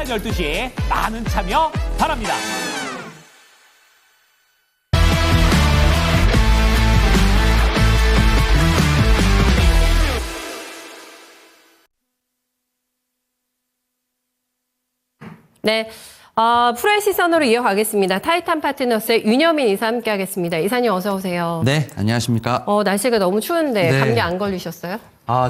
12시 많은 참여 바랍니다. 네. 프로의 시선으로 이어가겠습니다. 타이탄 파트너스의 윤여민 이사 함께하겠습니다. 이사님 어서 오세요. 네, 안녕하십니까. 날씨가 너무 추운데 네. 감기 안 걸리셨어요?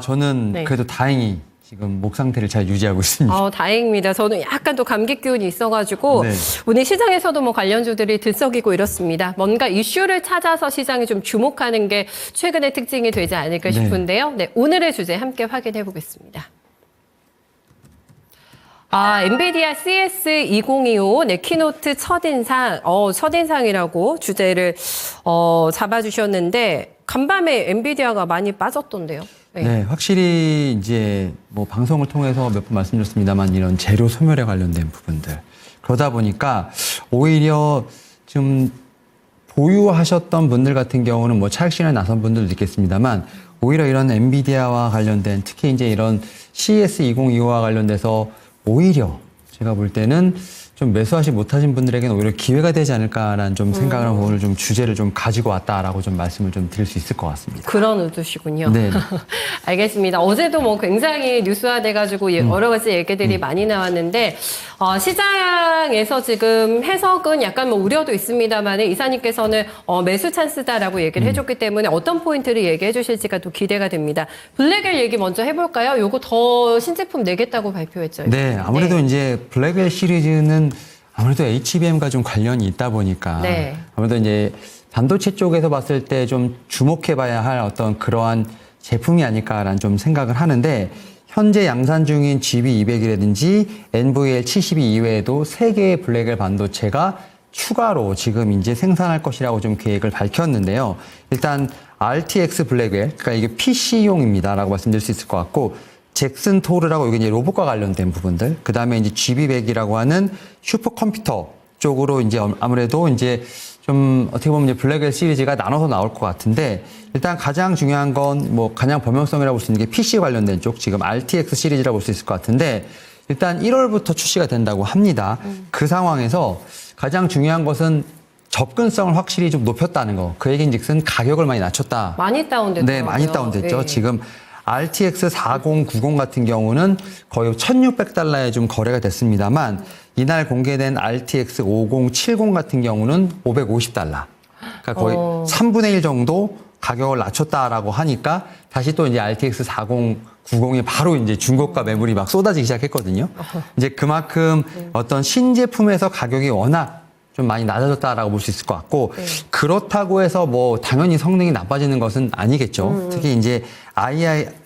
저는 네. 그래도 다행히 지금 목 상태를 잘 유지하고 있습니다. 다행입니다. 저는 약간 또 감기 기운이 있어가지고 네. 오늘 시장에서도 뭐 관련주들이 들썩이고 이렇습니다. 뭔가 이슈를 찾아서 시장이 좀 주목하는 게 최근의 특징이 되지 않을까 싶은데요. 네, 오늘의 주제 함께 확인해 보겠습니다. 엔비디아 CS2025 키노트 첫인상, 첫인상이라고 주제를 잡아주셨는데 간밤에 엔비디아가 많이 빠졌던데요. 네, 확실히 이제 뭐 방송을 통해서 몇 번 말씀드렸습니다만 이런 재료 소멸에 관련된 부분들 그러다 보니까 오히려 좀 보유하셨던 분들 같은 경우는 뭐 차익 실현에 나선 분들도 있겠습니다만 오히려 이런 엔비디아와 관련된 특히 이제 이런 CS2025와 관련돼서 오히려 제가 볼 때는 좀 매수하지 못하신 분들에게는 오히려 기회가 되지 않을까라는 좀 생각을 하고 오늘 좀 주제를 좀 가지고 왔다라고 좀 말씀을 좀 드릴 수 있을 것 같습니다. 그런 의도시군요. 네. 알겠습니다. 어제도 뭐 굉장히 뉴스화돼가지고 여러 가지 얘기들이 많이 나왔는데 시장에서 지금 해석은 약간 뭐 우려도 있습니다만 이사님께서는 매수 찬스다라고 얘기를 해줬기 때문에 어떤 포인트를 얘기해 주실지가 또 기대가 됩니다. 블랙엘 얘기 먼저 해볼까요? 요거 더 신제품 내겠다고 발표했죠. 네, 아무래도 이제 블랙웰 시리즈는 아무래도 HBM과 좀 관련이 있다 보니까 네. 아무래도 이제 반도체 쪽에서 봤을 때 좀 주목해봐야 할 어떤 그러한 제품이 아닐까라는 좀 생각을 하는데 현재 양산 중인 GB200이라든지 NVL72 이외에도 3개의 블랙웰 반도체가 추가로 지금 이제 생산할 것이라고 좀 계획을 밝혔는데요. 일단 RTX 블랙웰, 그러니까 이게 PC용입니다라고 말씀드릴 수 있을 것 같고 잭슨 토르라고 이게 이제 로봇과 관련된 부분들, 그 다음에 이제 GB100이라고 하는 슈퍼컴퓨터 쪽으로 이제 아무래도 이제 좀 어떻게 보면 이제 블랙웰 시리즈가 나눠서 나올 것 같은데 일단 가장 중요한 건 뭐 가장 범용성이라고 볼 수 있는 게 PC 관련된 쪽 지금 RTX 시리즈라고 볼 수 있을 것 같은데 일단 1월부터 출시가 된다고 합니다. 그 상황에서 가장 중요한 것은 접근성을 확실히 좀 높였다는 거. 그 얘기인즉슨 가격을 많이 낮췄다. 많이 다운됐더라고요. 네, 많이 다운됐죠. 네. 지금 RTX 4090 같은 경우는 거의 1,600달러에 좀 거래가 됐습니다만 이날 공개된 RTX 5070 같은 경우는 550달러. 그러니까 거의 3분의 1 정도 가격을 낮췄다라고 하니까 다시 또 이제 RTX 4090이 바로 이제 중고가 매물이 막 쏟아지기 시작했거든요. 이제 그만큼 어떤 신제품에서 가격이 워낙 좀 많이 낮아졌다라고 볼 수 있을 것 같고 그렇다고 해서 뭐 당연히 성능이 나빠지는 것은 아니겠죠. 특히 이제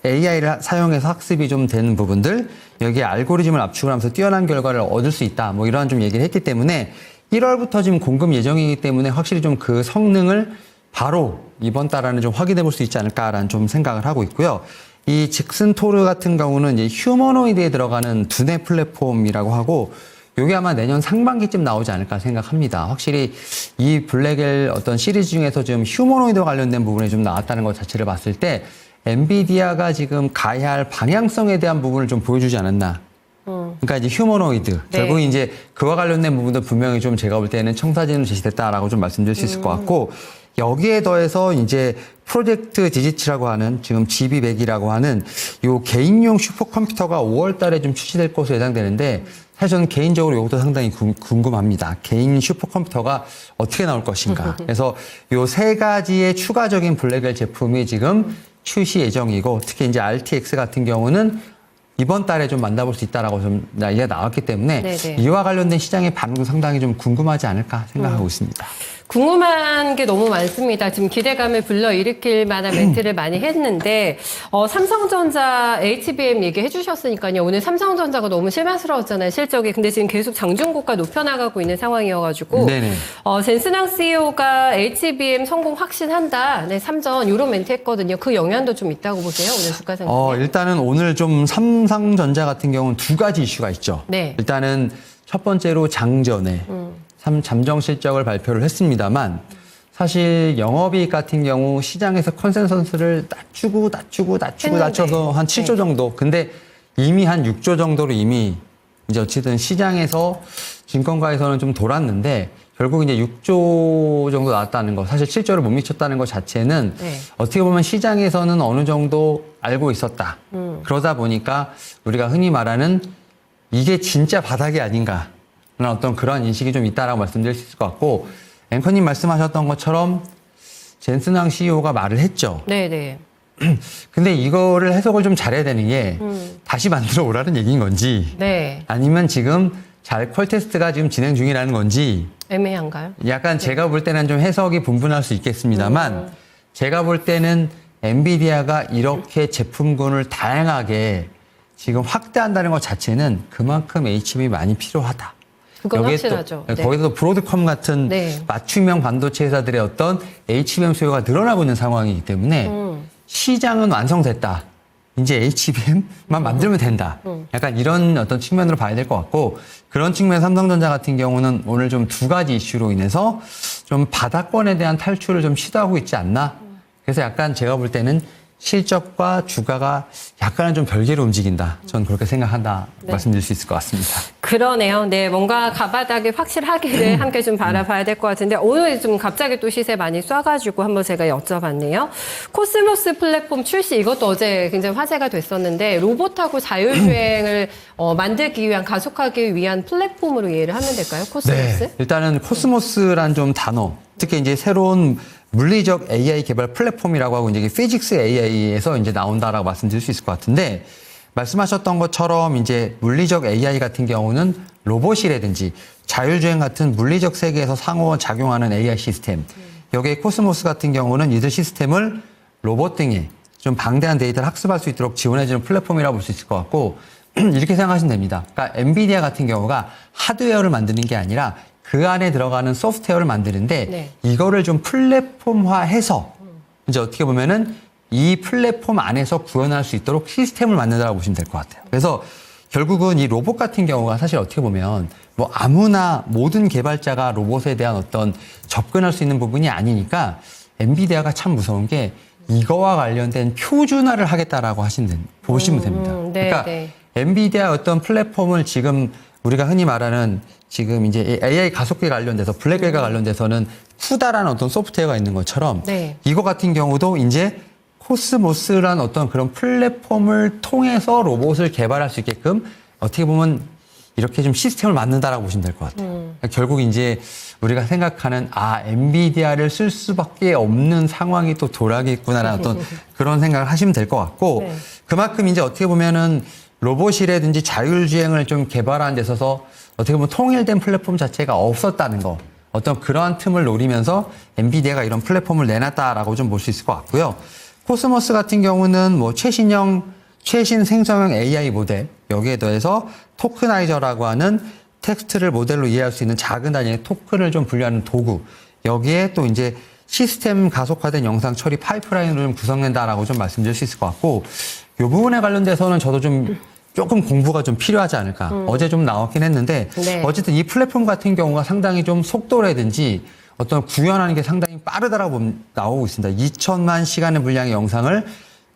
AI를 사용해서 학습이 좀 되는 부분들 여기에 알고리즘을 압축을 하면서 뛰어난 결과를 얻을 수 있다. 뭐 이러한 좀 얘기를 했기 때문에 1월부터 지금 공급 예정이기 때문에 확실히 좀 그 성능을 바로 이번 달 안에 좀 확인해 볼 수 있지 않을까라는 좀 생각을 하고 있고요. 이 잭슨 토르 같은 경우는 이제 휴머노이드에 들어가는 두뇌 플랫폼이라고 하고 요게 아마 내년 상반기쯤 나오지 않을까 생각합니다. 확실히 이 블랙웰 어떤 시리즈 중에서 지금 휴머노이드와 관련된 부분이 좀 나왔다는 것 자체를 봤을 때 엔비디아가 지금 가야 할 방향성에 대한 부분을 좀 보여주지 않았나. 그러니까 이제 휴머노이드. 네. 결국 이제 그와 관련된 부분도 분명히 좀 제가 볼 때는 청사진으로 제시됐다라고 좀 말씀드릴 수 있을 것 같고 여기에 더해서 이제 프로젝트 디지치라고 하는 지금 GB100이라고 하는 요 개인용 슈퍼컴퓨터가 5월 달에 좀 출시될 것으로 예상되는데 사실 저는 개인적으로 이것도 상당히 궁금합니다. 개인 슈퍼컴퓨터가 어떻게 나올 것인가. 그래서 요 세 가지의 추가적인 블랙웰 제품이 지금 출시 예정이고 특히 이제 RTX 같은 경우는 이번 달에 좀 만나볼 수 있다라고 좀 이야기가 나왔기 때문에 네네. 이와 관련된 시장의 반응도 상당히 좀 궁금하지 않을까 생각하고 있습니다. 궁금한 게 너무 많습니다. 지금 기대감을 불러일으킬 만한 멘트를 많이 했는데 삼성전자 HBM 얘기해 주셨으니까요. 오늘 삼성전자가 너무 실망스러웠잖아요. 실적이. 근데 지금 계속 장중고가 높여나가고 있는 상황이어가지고 네네. 젠스낭 CEO가 HBM 성공 확신한다. 네, 3전 이런 멘트 했거든요. 그 영향도 좀 있다고 보세요. 오늘 주가 상승. 일단은 오늘 좀 삼성전자 같은 경우는 두 가지 이슈가 있죠. 네. 일단은 첫 번째로 장전에 잠정 실적을 발표를 했습니다만 사실 영업이익 같은 경우 시장에서 컨센서스를 낮춰서 한 7조 정도. 근데 이미 한 6조 정도로 이미 이제 어쨌든 시장에서 증권가에서는 좀 돌았는데 결국 이제 6조 정도 나왔다는 거, 사실 7조를 못 미쳤다는 것 자체는 네. 어떻게 보면 시장에서는 어느 정도 알고 있었다. 그러다 보니까 우리가 흔히 말하는 이게 진짜 바닥이 아닌가 라는 어떤 그런 인식이 좀 있다라고 말씀드릴 수 있을 것 같고, 앵커님 말씀하셨던 것처럼 젠슨왕 CEO가 말을 했죠. 네네. 근데 이거를 해석을 좀 잘해야 되는 게 다시 만들어 오라는 얘기인 건지 네. 아니면 지금 잘 퀄 테스트가 지금 진행 중이라는 건지 애매한가요? 약간 제가 볼 때는 좀 해석이 분분할 수 있겠습니다만 제가 볼 때는 엔비디아가 이렇게 제품군을 다양하게 지금 확대한다는 것 자체는 그만큼 HBM이 많이 필요하다. 그건 여기에 확실하죠. 또 네. 거기서 브로드컴 같은 네. 맞춤형 반도체 회사들의 어떤 HBM 수요가 늘어나고 있는 상황이기 때문에 시장은 완성됐다. 이제 HBM만 만들면 된다. 약간 이런 어떤 측면으로 봐야 될 것 같고, 그런 측면에서 삼성전자 같은 경우는 오늘 좀 두 가지 이슈로 인해서 좀 바닥권에 대한 탈출을 좀 시도하고 있지 않나. 그래서 약간 제가 볼 때는 실적과 주가가 약간은 좀 별개로 움직인다. 저는 그렇게 생각한다. 말씀드릴 수 있을 것 같습니다. 그러네요. 네, 뭔가 가바닥이 확실하기를 함께 좀 바라봐야 될 것 같은데 오늘 좀 갑자기 또 시세 많이 쏴가지고 한번 제가 여쭤봤네요. 코스모스 플랫폼 출시 이것도 어제 굉장히 화제가 됐었는데 로봇하고 자율주행을 만들기 위한 가속하기 위한 플랫폼으로 이해를 하면 될까요? 코스모스? 네, 일단은 코스모스란 좀 단어, 특히 이제 새로운 물리적 AI 개발 플랫폼이라고 하고 이제 피직스 AI에서 이제 나온다라고 말씀드릴 수 있을 것 같은데, 말씀하셨던 것처럼 이제 물리적 AI 같은 경우는 로봇이라든지 자율주행 같은 물리적 세계에서 상호 작용하는 AI 시스템, 여기에 코스모스 같은 경우는 이들 시스템을 로봇 등에 좀 방대한 데이터를 학습할 수 있도록 지원해주는 플랫폼이라고 볼 수 있을 것 같고, 이렇게 생각하시면 됩니다. 그러니까 엔비디아 같은 경우가 하드웨어를 만드는 게 아니라 그 안에 들어가는 소프트웨어를 만드는데 네. 이거를 좀 플랫폼화해서 이제 어떻게 보면은 이 플랫폼 안에서 구현할 수 있도록 시스템을 만든다고 보시면 될 것 같아요. 그래서 결국은 이 로봇 같은 경우가 사실 어떻게 보면 뭐 아무나 모든 개발자가 로봇에 대한 어떤 접근할 수 있는 부분이 아니니까 엔비디아가 참 무서운 게 이거와 관련된 표준화를 하겠다라고 보시면 됩니다. 네, 그러니까 네. 엔비디아 어떤 플랫폼을 지금 우리가 흔히 말하는 지금 이제 AI 가속기 관련돼서 블랙웰과 관련돼서는 쿠다라는 어떤 소프트웨어가 있는 것처럼 네. 이거 같은 경우도 이제 코스모스란 어떤 그런 플랫폼을 통해서 로봇을 개발할 수 있게끔 어떻게 보면 이렇게 좀 시스템을 만든다라고 보시면 될 것 같아요. 결국 이제 우리가 생각하는 엔비디아를 쓸 수밖에 없는 상황이 또 돌아가겠구나라는 어떤 그런 생각을 하시면 될 것 같고, 네. 그만큼 이제 어떻게 보면은 로봇이라든지 자율주행을 좀 개발하는 데 있어서 어떻게 보면 통일된 플랫폼 자체가 없었다는 거, 어떤 그러한 틈을 노리면서 엔비디아가 이런 플랫폼을 내놨다라고 좀 볼 수 있을 것 같고요. 코스모스 같은 경우는 뭐 최신 생성형 AI 모델, 여기에 더해서 토크나이저라고 하는 텍스트를 모델로 이해할 수 있는 작은 단위의 토큰을 좀 분류하는 도구, 여기에 또 이제 시스템 가속화된 영상 처리 파이프라인으로 좀 구성된다라고 좀 말씀드릴 수 있을 것 같고, 이 부분에 관련돼서는 저도 좀 조금 공부가 좀 필요하지 않을까. 어제 좀 나왔긴 했는데 네. 어쨌든 이 플랫폼 같은 경우가 상당히 좀 속도라든지 어떤 구현하는 게 상당히 빠르다라고 나오고 있습니다. 2천만 시간의 분량의 영상을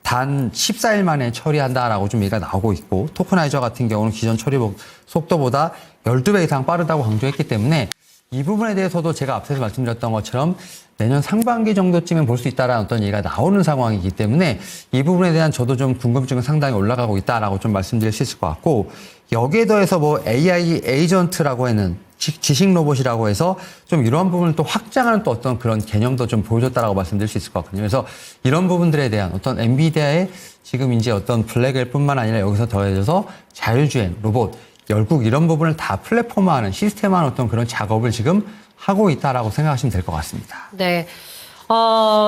단 14일 만에 처리한다라고 좀 얘기가 나오고 있고, 토크나이저 같은 경우는 기존 처리 속도보다 12배 이상 빠르다고 강조했기 때문에 이 부분에 대해서도 제가 앞서서 말씀드렸던 것처럼 내년 상반기 정도쯤에 볼 수 있다라는 어떤 얘기가 나오는 상황이기 때문에 이 부분에 대한 저도 좀 궁금증은 상당히 올라가고 있다라고 좀 말씀드릴 수 있을 것 같고, 여기에 더해서 뭐 AI 에이전트라고 하는 지식 로봇이라고 해서 좀 이런 부분을 또 확장하는 또 어떤 그런 개념도 좀 보여줬다라고 말씀드릴 수 있을 것 같거든요. 그래서 이런 부분들에 대한 어떤 엔비디아의 지금 이제 어떤 블랙웰뿐만 아니라 여기서 더해져서 자율주행, 로봇, 결국 이런 부분을 다 플랫폼화하는 시스템화하는 어떤 그런 작업을 지금 하고 있다라고 생각하시면 될 것 같습니다. 네.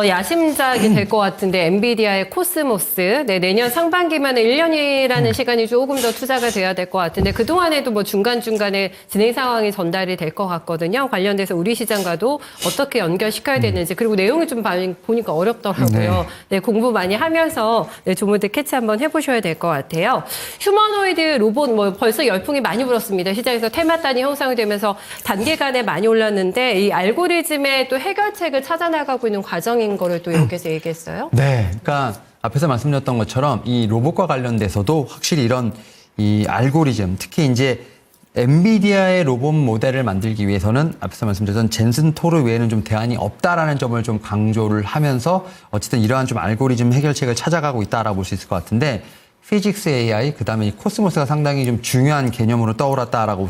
야심작이 될 것 같은데 엔비디아의 코스모스 내년 상반기면 1년이라는 시간이 조금 더 투자가 돼야 될 것 같은데 그동안에도 뭐 중간중간에 진행 상황이 전달이 될 것 같거든요. 관련돼서 우리 시장과도 어떻게 연결시켜야 되는지 그리고 내용이 좀 보니까 어렵더라고요. 네, 공부 많이 하면서 조문들 캐치 한번 해보셔야 될 것 같아요. 휴머노이드 로봇 뭐 벌써 열풍이 많이 불었습니다. 시장에서 테마단이 형성이 되면서 단기간에 많이 올랐는데 이 알고리즘의 또 해결책을 찾아나가고 있는 과정인 거를 또 여기서 얘기했어요. 네, 그러니까 앞에서 말씀드렸던 것처럼 이 로봇과 관련돼서도 확실히 이런 이 알고리즘, 특히 이제 엔비디아의 로봇 모델을 만들기 위해서는 앞서 말씀드렸던 젠슨 토르 외에는 좀 대안이 없다라는 점을 좀 강조를 하면서 어쨌든 이러한 좀 알고리즘 해결책을 찾아가고 있다라고 볼 수 있을 것 같은데 피직스 AI 그다음에 이 코스모스가 상당히 좀 중요한 개념으로 떠올랐다라고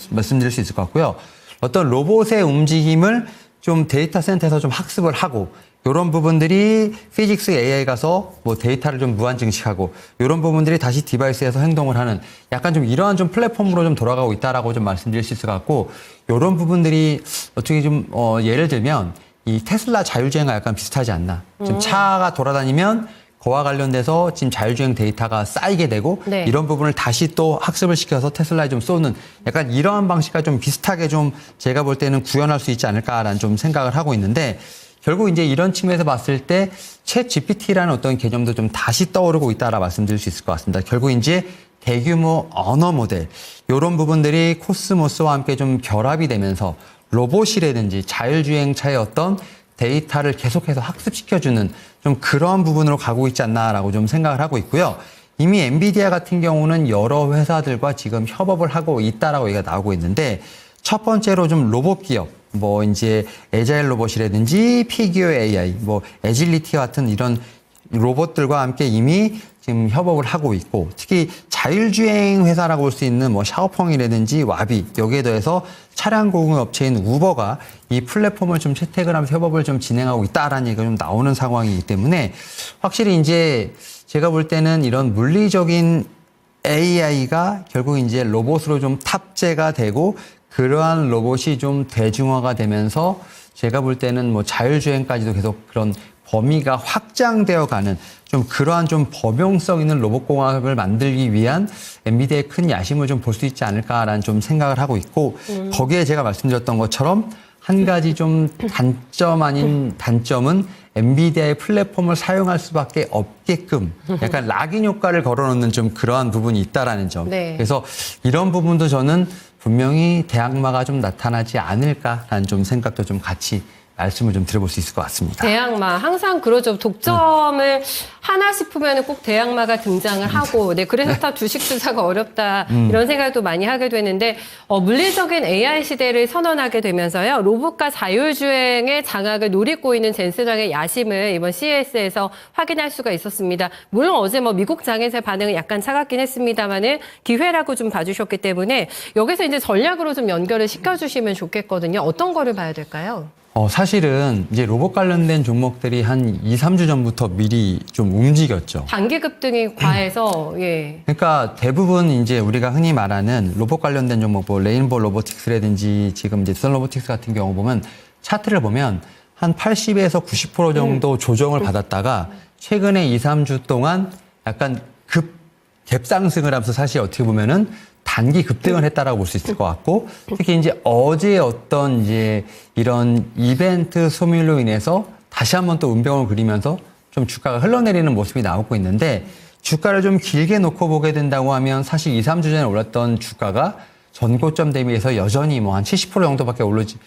말씀드릴 수 있을 것 같고요. 어떤 로봇의 움직임을 좀 데이터 센터에서 좀 학습을 하고 이런 부분들이 피직스 AI 가서 뭐 데이터를 좀 무한 증식하고 이런 부분들이 다시 디바이스에서 행동을 하는 약간 좀 이러한 좀 플랫폼으로 좀 돌아가고 있다라고 좀 말씀드릴 수 있을 것 같고 이런 부분들이 어떻게 좀 예를 들면 이 테슬라 자율주행과 약간 비슷하지 않나. 지금 차가 돌아다니면 그와 관련돼서 지금 자율주행 데이터가 쌓이게 되고 네. 이런 부분을 다시 또 학습을 시켜서 테슬라에 좀 쏘는 약간 이러한 방식과 좀 비슷하게 좀 제가 볼 때는 구현할 수 있지 않을까라는 좀 생각을 하고 있는데 결국 이제 이런 측면에서 봤을 때 챗 GPT라는 어떤 개념도 좀 다시 떠오르고 있다라 말씀드릴 수 있을 것 같습니다. 결국 이제 대규모 언어 모델 이런 부분들이 코스모스와 함께 좀 결합이 되면서 로봇이라든지 자율주행차의 어떤 데이터를 계속해서 학습시켜주는 좀 그런 부분으로 가고 있지 않나라고 좀 생각을 하고 있고요. 이미 엔비디아 같은 경우는 여러 회사들과 지금 협업을 하고 있다라고 얘기가 나오고 있는데 첫 번째로 좀 로봇 기업, 뭐 이제 에자일 로봇이라든지 피규어 AI, 뭐 에질리티 같은 이런 로봇들과 함께 이미 지금 협업을 하고 있고 특히 자율주행 회사라고 볼 수 있는 뭐 샤오펑이라든지 와비 여기에 더해서 차량 공유 업체인 우버가 이 플랫폼을 좀 채택을 하면서 협업을 좀 진행하고 있다라는 얘기가 좀 나오는 상황이기 때문에 확실히 이제 제가 볼 때는 이런 물리적인 AI가 결국 이제 로봇으로 좀 탑재가 되고 그러한 로봇이 좀 대중화가 되면서 제가 볼 때는 뭐 자율주행까지도 계속 그런 범위가 확장되어 가는 좀 그러한 좀 범용성 있는 로봇공학을 만들기 위한 엔비디아의 큰 야심을 좀 볼 수 있지 않을까라는 좀 생각을 하고 있고 거기에 제가 말씀드렸던 것처럼 한 가지 좀 단점 아닌 단점은 엔비디아의 플랫폼을 사용할 수밖에 없게끔 약간 락인 효과를 걸어놓는 좀 그러한 부분이 있다라는 점. 네. 그래서 이런 부분도 저는 분명히 대항마가 좀 나타나지 않을까라는 좀 생각도 좀 같이 말씀을 좀 드려볼 수 있을 것 같습니다. 대항마 항상 그러죠. 독점을 하나 싶으면 꼭 대항마가 등장을 하고, 네 그래서 다 주식 투자가 어렵다 이런 생각도 많이 하게 되는데 물리적인 AI 시대를 선언하게 되면서요 로봇과 자율주행의 장악을 노리고 있는 젠스랑의 야심을 이번 CES에서 확인할 수가 있었습니다. 물론 어제 뭐 미국 장에서의 반응은 약간 차갑긴 했습니다만은 기회라고 좀 봐주셨기 때문에 여기서 이제 전략으로 좀 연결을 시켜주시면 좋겠거든요. 어떤 거를 봐야 될까요? 사실은 이제 로봇 관련된 종목들이 한 2, 3주 전부터 미리 좀 움직였죠. 단기 급등이 과해서, 예. 그러니까 대부분 이제 우리가 흔히 말하는 로봇 관련된 종목, 뭐 레인보우 로보틱스라든지 지금 이제 두산 로보틱스 같은 경우 보면 차트를 보면 한 80에서 90% 정도 조정을 받았다가 최근에 2, 3주 동안 약간 갭상승을 하면서 사실 어떻게 보면은 단기 급등을 했다라고 볼 수 있을 것 같고 특히 이제 어제 어떤 이제 이런 이벤트 소멸로 인해서 다시 한번 또 운병을 그리면서 좀 주가가 흘러내리는 모습이 나오고 있는데 주가를 좀 길게 놓고 보게 된다고 하면 사실 2, 3주 전에 올랐던 주가가 전고점 대비해서 여전히 뭐 한 70% 정도밖에 오르지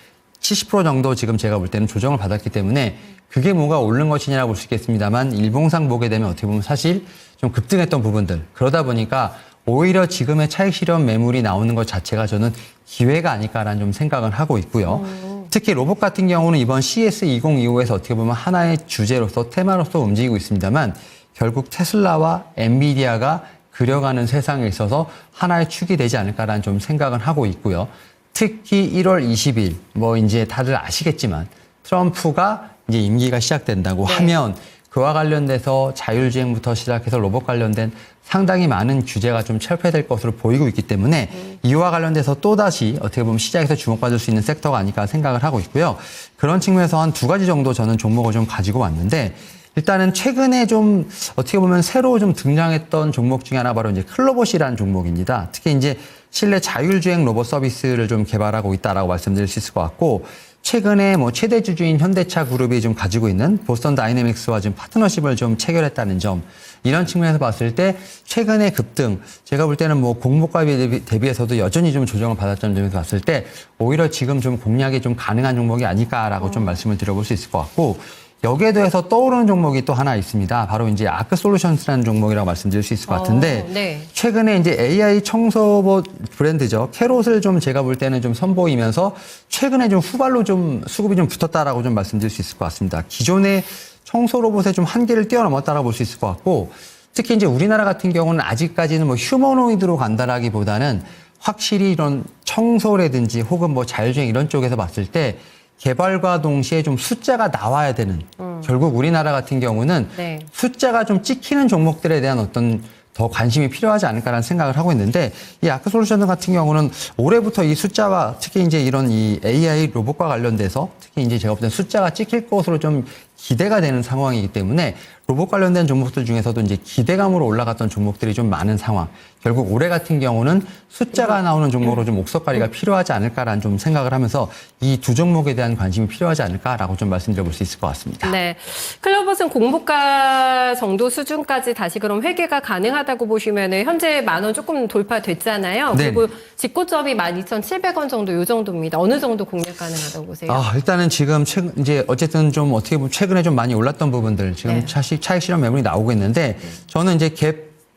70% 정도 지금 제가 볼 때는 조정을 받았기 때문에 그게 뭐가 오른 것이냐라고 볼 수 있겠습니다만 일봉상 보게 되면 어떻게 보면 사실 좀 급등했던 부분들 그러다 보니까 오히려 지금의 차익 실현 매물이 나오는 것 자체가 저는 기회가 아닐까라는 좀 생각을 하고 있고요. 특히 로봇 같은 경우는 이번 CES 2025에서 어떻게 보면 하나의 주제로서 테마로서 움직이고 있습니다만 결국 테슬라와 엔비디아가 그려가는 세상에 있어서 하나의 축이 되지 않을까라는 좀 생각을 하고 있고요. 특히 1월 20일 뭐 이제 다들 아시겠지만 트럼프가 이제 임기가 시작된다고 하면 그와 관련돼서 자율주행부터 시작해서 로봇 관련된 상당히 많은 규제가 좀 철폐될 것으로 보이고 있기 때문에 이와 관련돼서 또다시 어떻게 보면 시장에서 주목받을 수 있는 섹터가 아닐까 생각을 하고 있고요. 그런 측면에서 한 두 가지 정도 저는 종목을 좀 가지고 왔는데 일단은 최근에 좀 어떻게 보면 새로 좀 등장했던 종목 중에 하나 바로 이제 클로봇이라는 종목입니다. 특히 이제 실내 자율주행 로봇 서비스를 좀 개발하고 있다라고 말씀드릴 수 있을 것 같고 최근에 뭐 최대 주주인 현대차 그룹이 좀 가지고 있는 보스턴 다이내믹스와 좀 파트너십을 좀 체결했다는 점 이런 측면에서 봤을 때 최근의 급등 제가 볼 때는 뭐 공모가 대비해서도 여전히 좀 조정을 받았던 점에서 봤을 때 오히려 지금 좀 공략이 좀 가능한 종목이 아닐까라고 좀 말씀을 드려볼 수 있을 것 같고 여기에 대해서 떠오르는 종목이 또 하나 있습니다. 바로 이제 아크솔루션스라는 종목이라고 말씀드릴 수 있을 것 같은데 네. 최근에 이제 AI 청소봇 브랜드죠. 캐롯을 좀 제가 볼 때는 좀 선보이면서 최근에 좀 후발로 좀 수급이 좀 붙었다라고 좀 말씀드릴 수 있을 것 같습니다. 기존의 청소 로봇의 좀 한계를 뛰어넘었다라고 볼 수 있을 것 같고 특히 이제 우리나라 같은 경우는 아직까지는 뭐 휴머노이드로 간다라기보다는 확실히 이런 청소라든지 혹은 뭐 자율주행 이런 쪽에서 봤을 때 개발과 동시에 좀 숫자가 나와야 되는 결국 우리나라 같은 경우는 네. 숫자가 좀 찍히는 종목들에 대한 어떤 더 관심이 필요하지 않을까라는 생각을 하고 있는데 이 아크솔루션 같은 경우는 올해부터 이 숫자와 특히 이제 이런 이 AI 로봇과 관련돼서 특히 이제 제가 볼 때는 숫자가 찍힐 것으로 좀 기대가 되는 상황이기 때문에 로봇 관련된 종목들 중에서도 이제 기대감으로 올라갔던 종목들이 좀 많은 상황. 결국 올해 같은 경우는 숫자가 나오는 종목으로 좀 옥석가리가 필요하지 않을까라는 좀 생각을 하면서 이 두 종목에 대한 관심이 필요하지 않을까라고 좀 말씀드려볼 수 있을 것 같습니다. 네. 클로봇은 공모가 정도 수준까지 다시 그럼 회계가 가능하다고 보시면은 현재 10,000원 조금 돌파됐잖아요. 네. 그리고 직고점이 12,700원 정도 요 정도입니다. 어느 정도 공략 가능하다고 보세요? 일단은 지금 최근 이제 어쨌든 좀 어떻게 보면 최근에 좀 많이 올랐던 부분들 지금 네. 차익 실현 매물이 나오고 있는데 저는 이제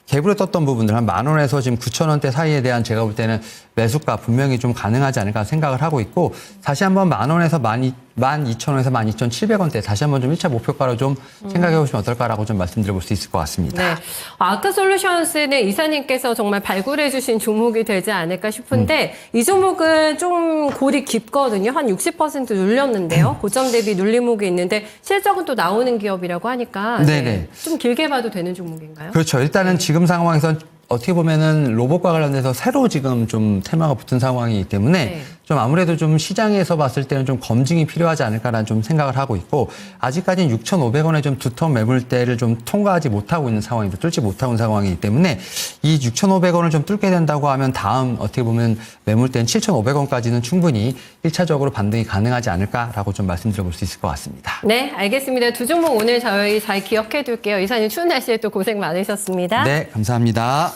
갭으로 떴던 부분들 한 10,000원에서 지금 9,000원대 사이에 대한 제가 볼 때는 매수가 분명히 좀 가능하지 않을까 생각을 하고 있고 다시 한번 10,000원에서 12,000원에서 12,700원대 다시 한번 좀 1차 목표가로 좀 생각해 보시면 어떨까라고 좀 말씀드려 볼 수 있을 것 같습니다. 네. 아크솔루션스는 이사님께서 정말 발굴해 주신 종목이 되지 않을까 싶은데 이 종목은 좀 골이 깊거든요. 한 60% 눌렸는데요. 고점 대비 눌림목이 있는데 실적은 또 나오는 기업이라고 하니까 네네. 좀 길게 봐도 되는 종목인가요? 그렇죠. 일단은 지금 상황에선 어떻게 보면은 로봇과 관련해서 새로 지금 좀 테마가 붙은 상황이기 때문에 네. 좀 아무래도 좀 시장에서 봤을 때는 좀 검증이 필요하지 않을까라는 좀 생각을 하고 있고 아직까지는 6,500원의 좀 두텀 매물대를 좀 통과하지 못하고 있는 상황입니다. 뚫지 못하고 있는 상황이기 때문에 이 6,500원을 좀 뚫게 된다고 하면 다음 어떻게 보면 매물대는 7,500원까지는 충분히 1차적으로 반등이 가능하지 않을까라고 좀 말씀드려 볼 수 있을 것 같습니다. 네, 알겠습니다. 두 종목 오늘 저희 잘 기억해 둘게요. 이사님 추운 날씨에 또 고생 많으셨습니다. 네, 감사합니다.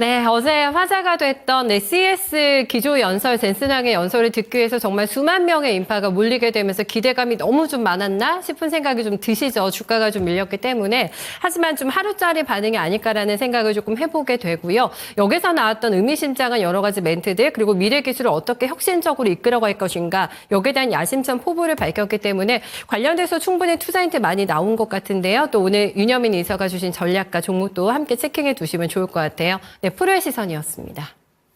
네, 어제 화제가 됐던 CS 기조 연설, 젠슨항의 연설을 듣기 위해서 정말 수만 명의 인파가 몰리게 되면서 기대감이 너무 좀 많았나 싶은 생각이 좀 드시죠. 주가가 좀 밀렸기 때문에. 하지만 좀 하루짜리 반응이 아닐까라는 생각을 조금 해보게 되고요. 여기서 나왔던 의미심장한 여러 가지 멘트들, 그리고 미래 기술을 어떻게 혁신적으로 이끌어갈 것인가, 여기에 대한 야심찬 포부를 밝혔기 때문에 관련돼서 충분히 투자 힌트 많이 나온 것 같은데요. 또 오늘 윤여민 이사가 주신 전략과 종목도 함께 체킹해 두시면 좋을 것 같아요. 네, 프로의 시선이었습니다.